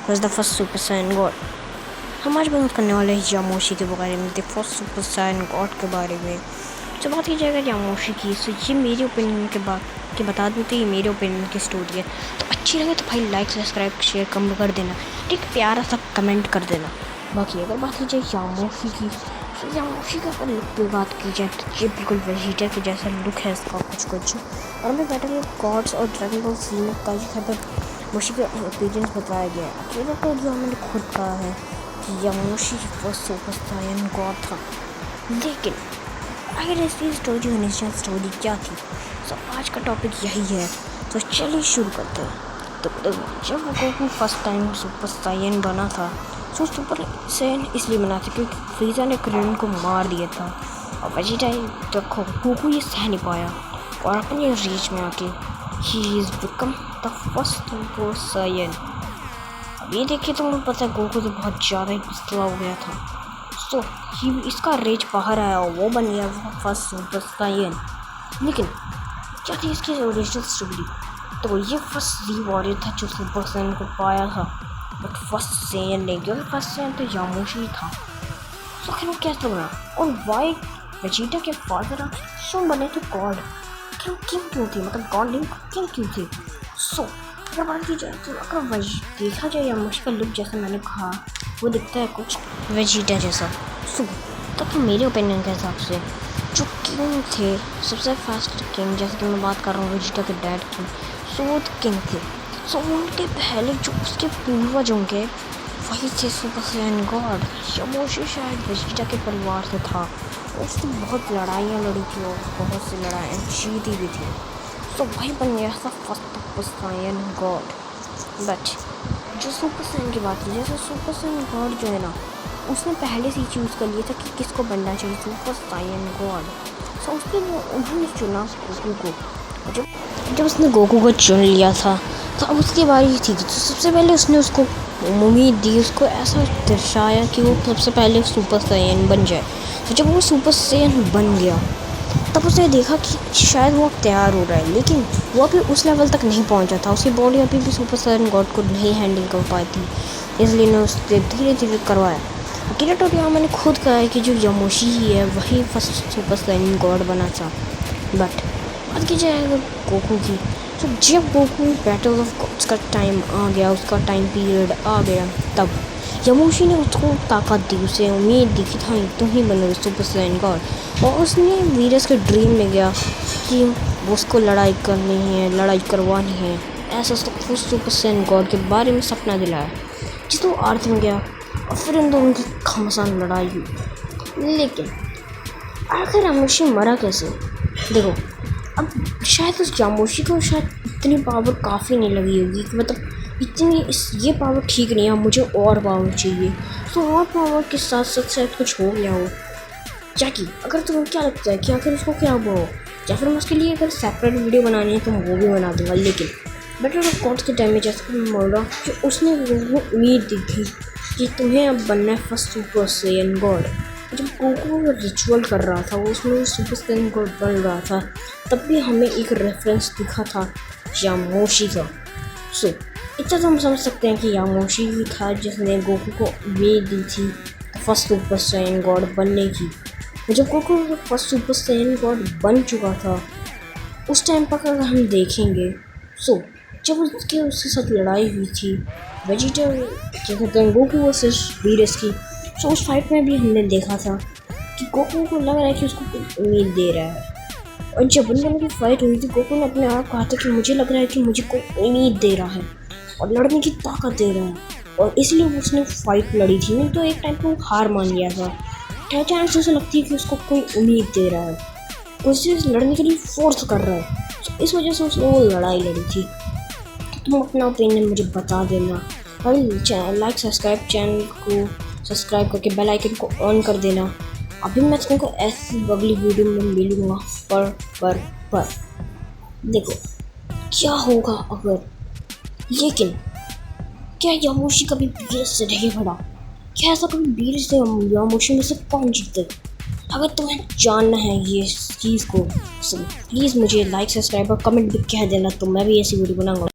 was the first Super Saiyan God. हम आज बात करने वाले हैं यामोशी के बारे में, the first super Saiyan god के बारे में। जब बात की जाएगा यामोशी की, तो ये मेरी ओपिनियन के बाद कि बता दूँ तो ये मेरे ओपिनियन की स्टोरी है। तो अच्छी लगे तो भाई लाइक सब्सक्राइब शेयर कम कर देना, एक प्यारा सा कमेंट कर देना। बाकी अगर बात की जाए यामोशी की, तो यामोशी का अगर लुक की बात की जाए तो ये बिल्कुल वेजिटा के जैसा लुक है इसका कुछ। और हमें बैटल ऑफ गॉड्स और ड्रैगन बॉल Z में कई खबर यामोशी के एक्सपीरियंस बताया गया है। अकेले तो जो हमने खुद कहा है कि यामोशी फर्स्ट सुपर सायन गॉड था, लेकिन अगर इसकी स्टोरी इनिशियल स्टोरी क्या थी, तो आज का टॉपिक यही है। तो चलिए शुरू करते हैं। तो जब Goku first time super Saiyan बना था, तो सुपर सायन इसलिए बना था क्योंकि फ्रीजा ने क्रेन को मार दिया था और वेजिटा देखो गोकू ये सह नहीं पाया और अपने रीच में आके ही is become the first super Saiyan. अब ये देखिए तो मुझे पता है गोकू तो बहुत ज़्यादा ही पिछला हो गया था, तो इसका रेज बाहर आया और वो बन गया वो फर्स्ट सुपर सायन। लेकिन क्या थी इसकी ओरिजिनल स्टोरी? तो ये फर्स्ट जी वॉरियर था जो सुपर सायन को पाया था, बट फर्स्ट सायन नहीं, क्योंकि फर्स्ट सायन तो यामोशी था। तो आखिर कैसे बना और वाई वेजिटा के फादर क्यों बने थे गॉड? क्यों थे, मतलब गॉड नहीं क्यों थे? सो अगर बात की जाए तो अगर देखा जाए यामोशी का लुक जैसा मैंने कहा वो दिखता है कुछ वेजिटा जैसा। सो तब तो मेरे ओपिनियन के हिसाब से जो किंग थे, सबसे फास्ट किंग, जैसे कि मैं बात कर रहा हूँ वेजिटा के डैड की, सो वो किंग थे। सो उनके पहले जो उसके पूर्वज होंगे वही थे सुपर सायन गॉड। यामोशी शायद वेजिटा के परिवार से था, उसने बहुत लड़ाइयाँ लड़ी थी और बहुत सी लड़ाइयाँ जीती भी थी। तो वही बन गया था first super Saiyan god. But जो सुपर सायन की बात की, जैसे सुपर सायन गॉड जो है ना, उसने पहले से ही चूज़ कर लिया था कि किसको बनना चाहिए सुपर सायन गॉड। सो उसने उन्होंने चुना गोकू को। जब उसने गोकू को चुन लिया था तो अब उसकी बारी थी, तो सबसे पहले उसने उसको उम्मीद दी, उसको ऐसा दर्शाया कि वो सबसे पहले सुपर सायन बन जाए। तो जब वो सुपर सायन बन गया तब उसने देखा कि शायद वो तैयार हो रहा है, लेकिन वो अभी उस लेवल तक नहीं पहुंचा था, उसकी बॉडी अभी भी सुपर सायन गॉड को नहीं हैंडल कर पाई थी, इसलिए ने उससे धीरे धीरे करवाया। अकेला टोरियामा मैंने खुद कहा है कि जो यामोशी ही है वही फर्स्ट सुपर सायन गॉड बना था। बट बात की जाए अगर गोकू की, तो जब गोकू बैटल ऑफ गॉड्स का टाइम आ गया, उसका टाइम पीरियड आ गया, तब यामोशी ने उसको ताकत दी, उसे उम्मीद दी कि हाँ तुम ही बनोगे सुपर सायन गॉड। और उसने वीरस के ड्रीम में गया कि उसको लड़ाई करनी है, लड़ाई करवानी है, ऐसा उसको सुपर सायन गॉड के बारे में सपना दिलाया, जिस वो अर्थ में गया और फिर इन दोनों की घमासान लड़ाई हुई। लेकिन आखिर यामोशी मरा कैसे? देखो अब शायद उस यामोशी को शायद इतनी पावर काफ़ी नहीं लगी होगी कि मतलब इतनी ये पावर ठीक नहीं है, मुझे और पावर चाहिए। तो और पावर के साथ साथ शायद कुछ हो गया हो। क्या कि अगर तुम्हें क्या लगता है कि आखिर उसको क्या हुआ हो, या फिर मैं उसके लिए अगर सेपरेट वीडियो बनानी है तो मैं वो भी बना दूँगा। लेकिन बैटल ऑफ गॉड्स के टाइम में जैसे कि बोला कि उसने वो उम्मीद दी थी कि तुम्हें अब बनना है फर्स्ट सुपर सायन गॉड। जब गोकू रिचुअल कर रहा था, वो उसमें सुपर सायन गॉड बन रहा था, तब भी हमें एक रेफरेंस दिखा था यामोशी का। सो इतना तो हम समझ सकते हैं कि यामोशी ही था जिसने गोकू को उम्मीद दी थी फर्स्ट सुपर सायन गॉड बनने की। जब Goku first super Saiyan god बन चुका था, उस टाइम पर अगर हम देखेंगे, सो जब उसके साथ लड़ाई हुई थी वेजिटा क्या कहते हैं गोकू वर्सेस वीरस की, सो उस फाइट में भी हमने देखा था कि गोकू को लग रहा है कि उसको कुछ उम्मीद दे रहा है। और जब उन दोनों की फाइट हुई थी, गोकू ने अपने आप कहा था कि मुझे लग रहा है कि मुझे कोई उम्मीद दे रहा है और लड़ने की ताकत दे रहा है, और इसलिए उसने फाइट लड़ी थी। नहीं तो एक टाइम पर हार मान गया था। अचानक से उसे लगती है कि उसको कोई उम्मीद दे रहा है, उसे लड़ने के लिए फोर्स कर रहा है, तो इस वजह से उसने वो लड़ाई लड़ी थी। तुम अपना ओपिनियन मुझे बता देना और लाइक सब्सक्राइब चैनल को सब्सक्राइब करके बेल आइकन को ऑन कर देना। अभी मैं तुमको ऐसी अगली वीडियो में मिलूँगा पर देखो क्या होगा अगर। लेकिन क्या यामोशी कभी वीरस से नहीं बढ़ा? क्या ऐसा कभी वीरस से यामोशी में से कौन जीते? अगर तुम्हें जानना है ये चीज़ को, प्लीज़ मुझे लाइक सब्सक्राइब और कमेंट भी कह देना, तो मैं भी ऐसी वीडियो बनाऊंगा।